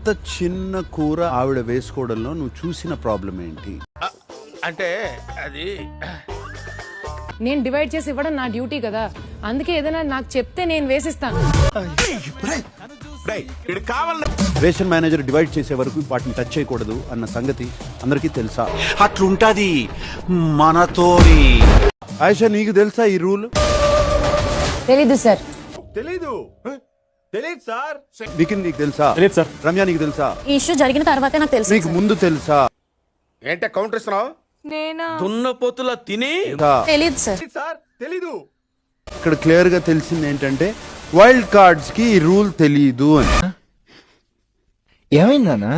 అంత చిన్న కూర ఆవిడ వేసుకోవడంలో నువ్వు చూసిన ప్రాబ్లం ఏంటి? అంటే అది నేను డివైడ్ చేసి ఇవ్వడం నా డ్యూటీ కదా, అందుకే ఏదైనా నాకు చెప్తే నేను వేసిస్తాను. రేషన్ మేనేజర్ డివైడ్ చేసే వరకు వాటిని టచ్ చేయకూడదు అన్న సంగతి అందరికీ తెలుసా? అట్లుంటది మనతోని. ఆయిషా, నీకు తెలుసా ఈ రూల్? తెలీదు సార్. తెలీదు సార్. నిఖిల్, నీకు తెలుసా? తెలియదు సార్. రమ్య, నీకు తెలుసా? ఈ ఇష్యూ జరిగిన తర్వాతే నాకు తెలుసు. నీకు ముందు తెలుసా? ఏంటే కౌంటర్ ఇస్తున్నావు? దున్నపోతులా తిని తెలియదు సార్. సార్ తెలీదు. ఇక్కడ క్లియర్ గా తెలిసింది ఏంటంటే వైల్డ్ కార్డ్స్ కి ఈ రూల్ తెలీదు అని. ఏమైందన్నా?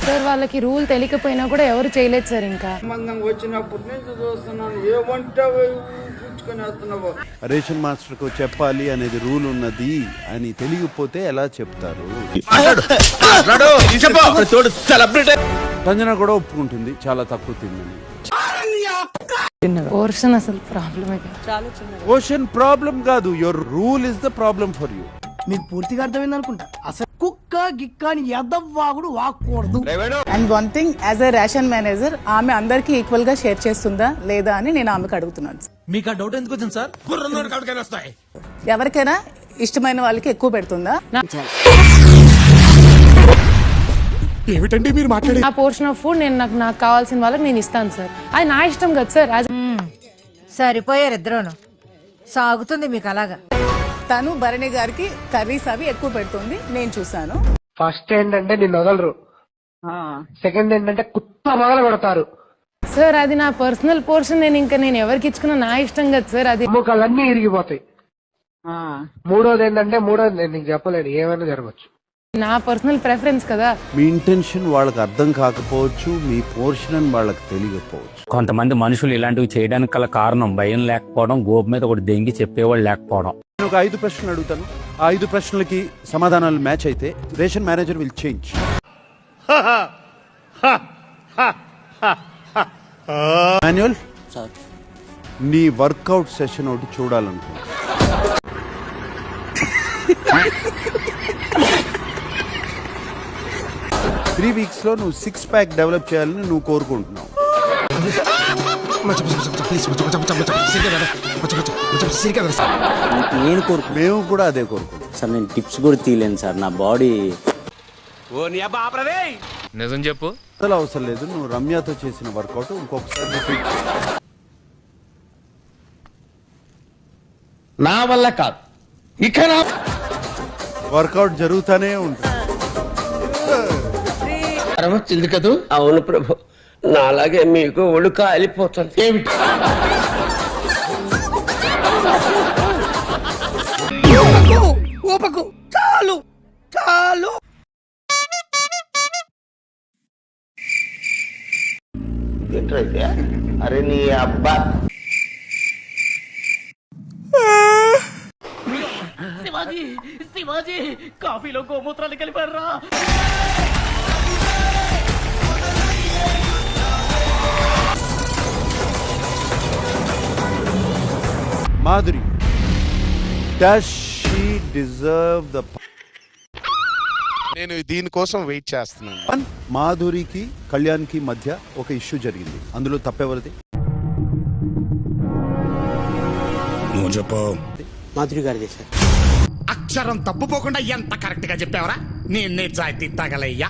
సార్ వాళ్ళకి రూల్ తెలియకపోయినా కూడా ఎవరు చేయలేదు సార్. ఇంకా రేషన్ మాస్టర్ కు చెప్పాలి అనేది రూల్ ఉన్నది అని తెలియకపోతే ఎలా చెప్తారు? సంజన కూడా ఒప్పుకుంటుంది చాలా తక్కువ తిందని. పోర్షన్ అసలు ప్రాబ్లమే కాదు. ఓషన్ ప్రాబ్లం కాదు, your rule is the problem for you. మీకు పూర్తిగా అర్థమైంది అనుకుంటా. అసలు కుక్క గిక్క అని ఎదవ్వాగుడు వాక్కూడదు. And one thing, as a ration manager ఆమె అందరికి ఈక్వల్ గా షేర్ చేస్తుందా లేదా అని నేను ఆమెకు అడుగుతున్నాను. మీకు ఆ డౌట్ ఎందుకు వచ్చింది సార్? ఎవరికైనా ఇష్టమైన వాళ్ళకి ఎక్కువ పెడుతుందా? ఏమిటండి మీరు మాట్లాడే? ఆ పోర్షన్ ఆఫ్ ఫుడ్ నేను నాకు కావాల్సిన వాళ్ళకి నేను ఇస్తాను సార్. అది నా ఇష్టం కదా సార్. సరిపోయారు ఇద్దరును. సాగుతుంది మీకు అలాగా. తను భరణి గారికి కర్రీస్ అవి ఎక్కువ పెడుతుంది, నేను చూసాను. ఫస్ట్ ఏంటంటే నిన్ను వదలరు, సెకండ్ ఏంటంటే కుత్త మొదలు పెడతారు. సార్ అది నా పర్సనల్ పోర్షన్. నేను ఎవరికి ఇచ్చుకున్నా నా ఇష్టం కదా సార్. అది ముఖాలన్నీ ఇరిగిపోతాయి. మూడోది నేను నీకు చెప్పలేను, ఏమైనా జరగచ్చు. నా పర్సనల్ ప్రెఫరెన్స్ కదా. మీ ఇంటెన్షన్ వాళ్ళకి అర్థం కాకపోవచ్చు, మీ పోర్షన్ అని వాళ్ళకి తెలియకపోవచ్చు. కొంతమంది మనుషులు ఇలాంటివి చేయడానికి గల కారణం భయం లేకపోవడం, గోపు మీద ఒకటి దెంగి చెప్పేవాళ్ళు లేకపోవడం. నేను ఒక 5 ప్రశ్నలు అడుగుతాను, ఆ 5 ప్రశ్నలకి సమాధానాలు మ్యాచ్ అయితే ration manager will change. Manual sir, నీ వర్కౌట్ సెషన్ ఒకటి చూడాలనుకుంటున్నా. 3 weeks లో నువ్వు 6 pack డెవలప్ చేయాలని నువ్వు కోరుకుంటున్నావు. నేను కోరుకు మేము కూడా అదే కోరుకుంటాం సార్. నేను టిప్స్ కూడా తీయలేను సార్, నా బాడీ. నిజం చెప్పు. అసలు అవసరం లేదు, నువ్వు రమ్యతో చేసిన వర్కౌట్ ఇంకొకసారి రిపీట్ చేయి. నా వల్ల కాదు, ఇక నా వర్కౌట్ జరుగుతూనే ఉంటుంది. వచ్చింది కదూ? అవును ప్రభు, నాలాగే మీకు ఒళ్ళు కాలిపోతుంది. ఏమిటి ఊపకు, చాలు చాలు. అరే నీ అబ్బా. శివాజీ కాఫీలో గోమూత్రాలు కలిపారా? Madhuri, does she deserve the... నేను దీనికోసం వెయిట్ చేస్తున్నాను. మాధురికి కళ్యాణ్కి మధ్య ఒక ఇష్యూ జరిగింది, అందులో తప్పెవరిది? నువ్వు చెప్పు. మాధురి గారిదే సార్. అక్షరం తప్పుపోకుండా ఎంత కరెక్ట్ గా చెప్పావరా? నేను నిజాయితీ తగలయ్యా.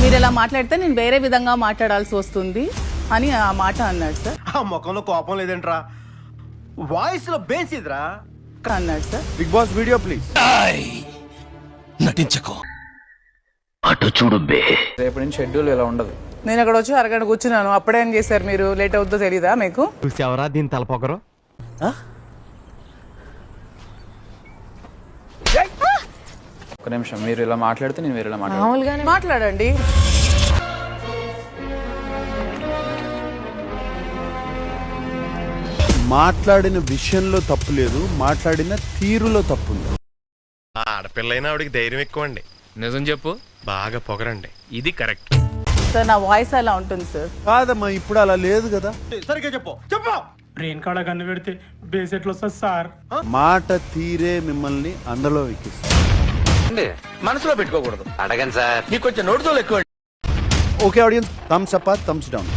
మీరు ఇలా మాట్లాడితే నేను వేరే విధంగా మాట్లాడాల్సి వస్తుంది అని ఆ మాట అన్నాడు సార్. ఆ ముఖంలో కోపం లేదంట్రా, వాయిస్ లో బేస్ ఇదిరా అన్నాడు sir. Bigg Boss video please. నటించకు. అటు చూడు బే. రేపు నుంచి షెడ్యూల్ ఇలా ఉండదు. నేను అక్కడ వచ్చి అరగంట కూర్చున్నాను, అప్పుడే ఏం చేశారు మీరు? లేట్ అవుద్దో తెలీదా మీకు? చూసావరా దీని తలపొగరు? ఒక నిమిషం, మీరు ఇలా మాట్లాడితే నేను వేరేలా మాట్లాడతాను. మామూలుగానే మాట్లాడండి. మాట్లాడిన విషయంలో తప్పు లేదు, మాట్లాడిన తీరులో తప్పు ఉంది. ఆడపిల్లైనా ఆవిడికి ధైర్యం ఎక్కువ అండి. నిజం చెప్పు. బాగా పొగరండి. ఇది కరెక్ట్ సార్ నా వాయిస్ అలా ఉంటుంది సార్. కాదమ్మా, ఇప్పుడు అలా లేదు కదా. సరిగ్గా చెప్పు చెప్పు. బ్రెయిన్ కాడ కన్ను పెడితే బేస్ ఎట్లా వస్తుంది సార్? మాట తీరే మిమ్మల్ని అండలో ఎక్కిస్తుంది. మనసులో పెట్టుకోకూడదు. అడగండి సార్, నీకు కొంచెం నోటితో ఎక్కువ. Okay audience, thumbs up thumbs down.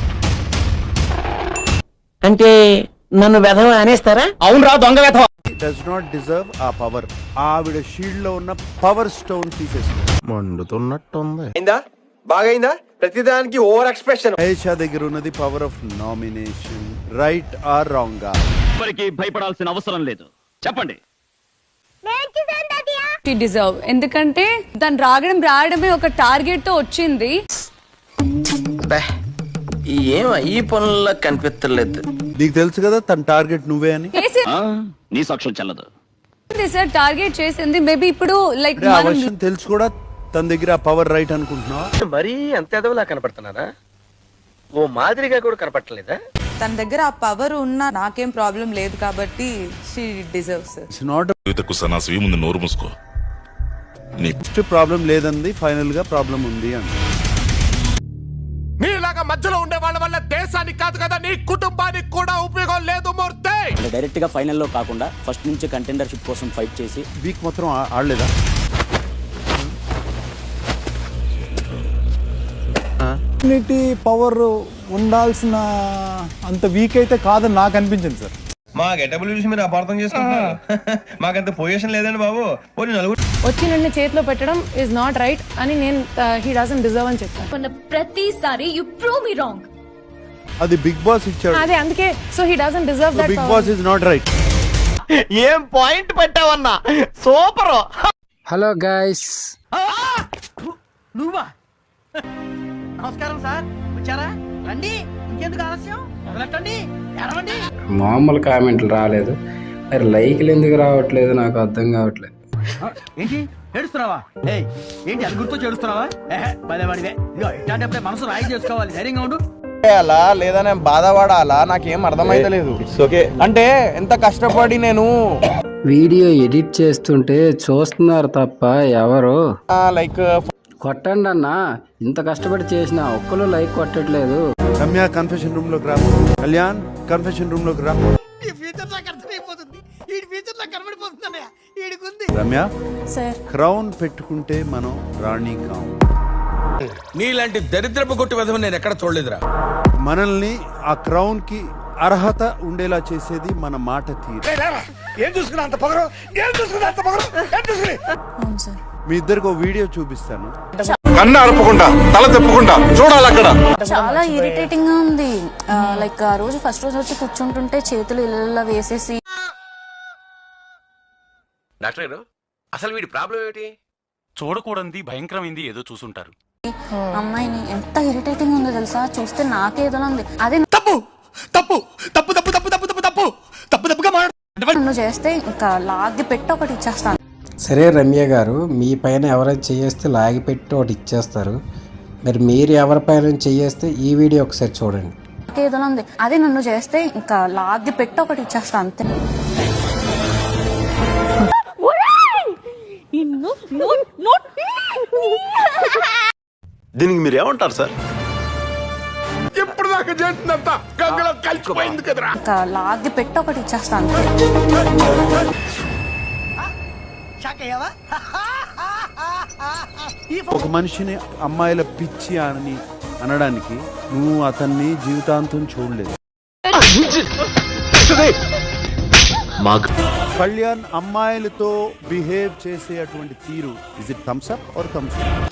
అంటే నన్ను వెధవ అనేస్తారా? అవును రా, దొంగ వెధవ. Does not deserve a power. ఆవిడ షీల్డ్ లో ఉన్న పవర్ స్టోన్ తీసేసింది. మండుతున్నట్టుంది. బాగైందా? ప్రతిదానికి ఓవర్ ఎక్స్ప్రెషన్. మహేషా దగ్గర ఉన్నది power of nomination. Right are wrong? ఎవరికి భయపడాల్సిన అవసరం లేదు. చెప్పండి. డిజర్వ్, ఎందుకంటే తను రావడమే ఒక టార్గెట్ తో వచ్చింది. ఏం ఈ పనుల్లో కనిపించలేదు. నీకు తెలుసు కదా తన టార్గెట్ నువ్వే అని. నీ సాక్ష్యం చెల్లదు. సార్ టార్గెట్ చేసింది మేబీ ఇప్పుడు లైక్ అంటే ఆ విషయం తెలుసు కూడా తన దగ్గర ఆ పవర్ రైట్ అనుకుంటున్నావా? మరీ అంత ఎదవలా కనపడుతున్నారా? ఓ మాదిరిగా కూడా కనపడలేదా? తన దగ్గర ఆ పవర్ ఉన్నా నాకేం ప్రాబ్లం లేదు కాబట్టి షీ డిజర్వ్స్. ఇట్స్ నాట్ ముందు నోరు మూసుకో. ఫస్ట్ ప్రాబ్లం లేదంది, ఫైనల్ గా ప్రాబ్లం ఉంది అండి. నీలాగా మధ్యలో ఉండే వాళ్ళ వల్ల దేశానికి కాదు కదా నీ కుటుంబానికి కూడా ఉపయోగం లేదు మూర్తి. డైరెక్ట్ గా ఫైనల్లో కాకుండా ఫస్ట్ నుంచి కంటెండర్షిప్ కోసం ఫైట్ చేసి వీక్ మొత్తం ఆడలేదా? పవర్ ఉండాల్సిన అంత వీక్ అయితే కాదని నాకు అనిపించింది సార్. మా గెటబుల్ చూసి మీరు అపార్థం చేసుకుంటున్నారు. మాకంత పొజిషన్ లేదండి బాబు. వచ్చి నన్ను చేతిలో పెట్టడం ఇస్ నాట్ రైట్ అని నేను హీ డజంట్ డిజర్వ్ అని చెప్తాను. ప్రతిసారి యు ప్రూవ్ మీ రాంగ్. అది బిగ్ బాస్ ఇచ్చాడు. అదే అందుకే so he doesn't deserve that. Bigg Boss is not right. ఏం పాయింట్ పెట్టావన్నా, సూపర్. హలో గైస్, నువ్వా? నమస్కారం సార్, వచ్చారా? రండి, ఇంకెందుకు ఆలస్యం? మొదలెట్టండి, ఎడవండి. మామూలు కామెంట్లు రాలేదు, మరి లైక్లు ఎందుకు రావట్లేదు నాకు అర్థం కావట్లేదు. ఏంటి ఏడుస్తున్నావా? ఏంటి అది గుర్తు చేడుస్తున్నావా? పదేవాడివే. ఇట్లాంటప్పుడే మనసు రాయి చేసుకోవాలి. ధైర్యంగా ఉండు. అలా లేదా నేను బాధపడాలా నాకేం అర్థమైతలేదు. అంటే ఎంత కష్టపడి నేను వీడియో ఎడిట్ చేస్తుంటే చూస్తున్నారు తప్ప ఎవరు లైక్ కొట్టండి అన్నా. ఇంత కష్టపడి చేసిన ఒక్కరు లైక్ కొట్టట్లేదు. రమ్య కన్ఫెషన్ రూమ్ లోకి రా. కళ్యాణ్ కన్ఫెషన్ రూమ్ లోకి రా. రమ్య సార్, క్రౌన్ పెట్టుకుంటే మనం రాణి కాం. నీలాంటి దరిద్రపు కొట్టి విధవ నేను ఎక్కడ చూడలేదురా. మనల్ని ఆ క్రౌన్ కి అర్హత ఉండేలా చేసేది మన మాట తీరు. ఏం చూసుకున్నా అంత పొగరు? ఏం చూసుకున్నా అంత పొగరు? ఏం చూసుకుని? అవును సార్. మీ ఇద్దరికి ఒక వీడియో చూపిస్తాను. కన్ను అరపకుండా తల తిప్పకుండా చూడాలి అక్కడ. చాలా ఇరిటేటింగ్ గా ఉంది. లైక్ ఆ రోజు ఫస్ట్ రోజు వచ్చి కూర్చుంటుంటే చేతులు ఇలా వేసేసి. డాక్టర్ గారు, అసలు వీడి ప్రాబ్లం ఏంటి? చూడకూడదు భయంకరమైంది ఏదో చూసుంటారు. అమ్మాయిని ఎంత ఇరిటేటింగ్ ఉందో తెలుసా, చూస్తే నాకేదో ఉంది. అదే తప్పు తప్పు తప్పు తప్పు తప్పు తప్పు తప్పు తప్పు తప్పు తప్పుగా నన్ను చేస్తే ఇంకా లాగి పెట్టి ఒకటి ఇచ్చేస్తాను. సరే రమ్య గారు, మీ పైన ఎవరైనా చేస్తే లాగి పెట్టి ఒకటి ఇచ్చేస్తారు. మరి మీరు ఎవరిపైన చేస్తే ఈ వీడియో ఒకసారి చూడండి. నాకేదో ఉంది. అదే నన్ను చేస్తే ఇంకా లాగి పెట్టి ఒకటి ఇచ్చేస్తాను అంతే. దీనికి మీరు ఏమంటారు సార్? ఎప్పుడు దాకా చేస్తుందంత గంగలో కలిసిపోయింది కదరా. ఇంకా లాగి పెట్టి ఒకటి ఇచ్చేస్తాను అంతే. ఒక మనిషిని అమ్మాయిల పిచ్చి అని అనడానికి నువ్వు అతన్ని జీవితాంతం చూడలేదు. కళ్యాణ్ అమ్మాయిలతో బిహేవ్ చేసే అటువంటి తీరు, is it thumbs up or thumbs down?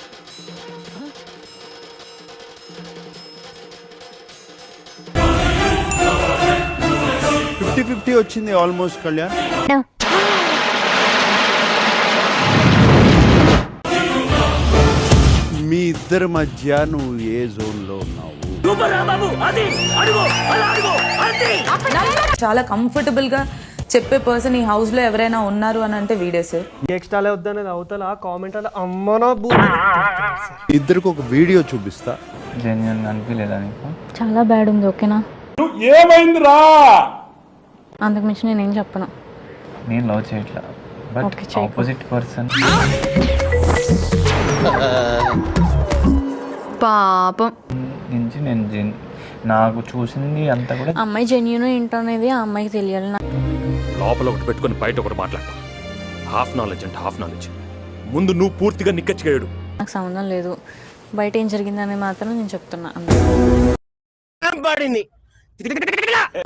Fifty వచ్చింది ఆల్మోస్ట్ కళ్యాణ్. మీ ఇద్దరి మధ్య నువ్వు ఏ జోన్ లో ఉన్నావు? చాలా కంఫర్టబుల్ గా చెప్పే పర్సన్ ఈ హౌస్ లో ఎవరైనా ఉన్నారు అని అంటే వీడే సార్. ఎక్స్ట్రాలే వద్దనేది అవతల కామెంట్ అలా అమ్మనో ఇద్దరికి ఒక వీడియో చూపిస్తా. జెన్యున్ అనిపించలేదా నీకు? చాలా బ్యాడ్ ఉంది. ఓకేనా? ఏమైందిరా? అందుకు మించి నేనేం చెప్పను. నేను లవ్ చేయట్లా, బట్ ఆపోజిట్ పర్సన్. పాపం నుంచి నేను నాకు చూసింది అంతా కూడా అమ్మాయి జెన్యూన్ ఏంటో అనేది ఆ అమ్మాయికి తెలియాలి. లోపల ఒకటి పెట్టుకొని బయట ఒకటి మాట్లాడతాం. హాఫ్ నాలెడ్జ్ అంటే హాఫ్ నాలెడ్జ్. ముందు నువ్వు పూర్తిగా నిక్కచ్చిగా ఏడు. నాకు సంబంధం లేదు, బయట ఏం జరిగిందని మాత్రం నేను చెప్తున్నా.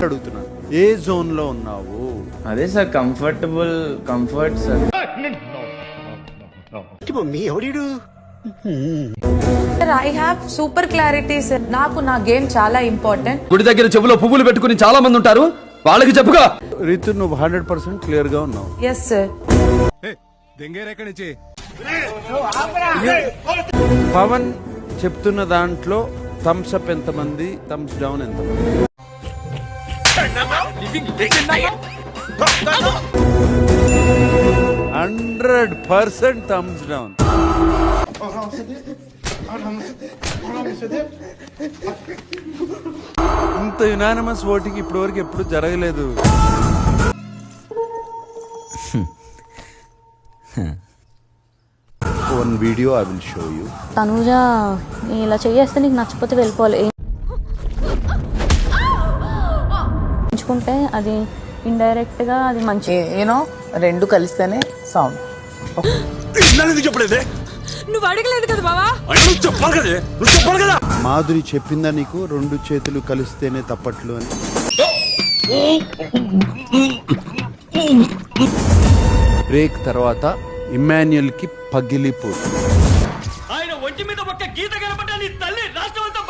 అడుగుతున్నాను, ఏ జోన్ లో ఉన్నావు? అదే sir comfort sir. I have super clarity sir. నాకు నా గేమ్ చాలా ఇంపార్టెంట్. గుడి దగ్గర చెవులో పువ్వులు పెట్టుకుని చాలా మంది ఉంటారు, వాళ్ళకి చెప్పుగా. రితు, నువ్వు 100% క్లియర్ గా ఉన్నావు. Yes sir. పవన్ చెప్తున్న దాంట్లో థమ్స్ అప్ ఎంతమంది, థమ్స్ డౌన్ ఎంతమంది? 100% థమ్స్ డౌన్. ఇంత యునానిమస్ ఓటింగ్ ఇప్పటివరకు ఎప్పుడు జరగలేదు. One video I will show you. Tanuja ఇలా చేస్తే నీకు నచ్చకపోతే వెళ్ళిపోవాలి. ఎంచుకుంటే అది ఇండైరెక్ట్ గా అది మంచి. యూనో రెండు కలిస్తేనే సౌండ్. చెప్పలేదే, నువ్వు అడగలేదు కదా బావా. చెప్పాలి కదా. మాధురి చెప్పిందా నీకు 2 చేతులు కలిస్తేనే తప్పట్లు అని? బ్రేక్ తర్వాత ఇమ్మాన్యుయల్ కి పగిలిపోతుంది. ఆయన ఒంటి మీద ఒక్క గీత కనపడ్డా నీ తల్లి రాష్ట్రం అంతా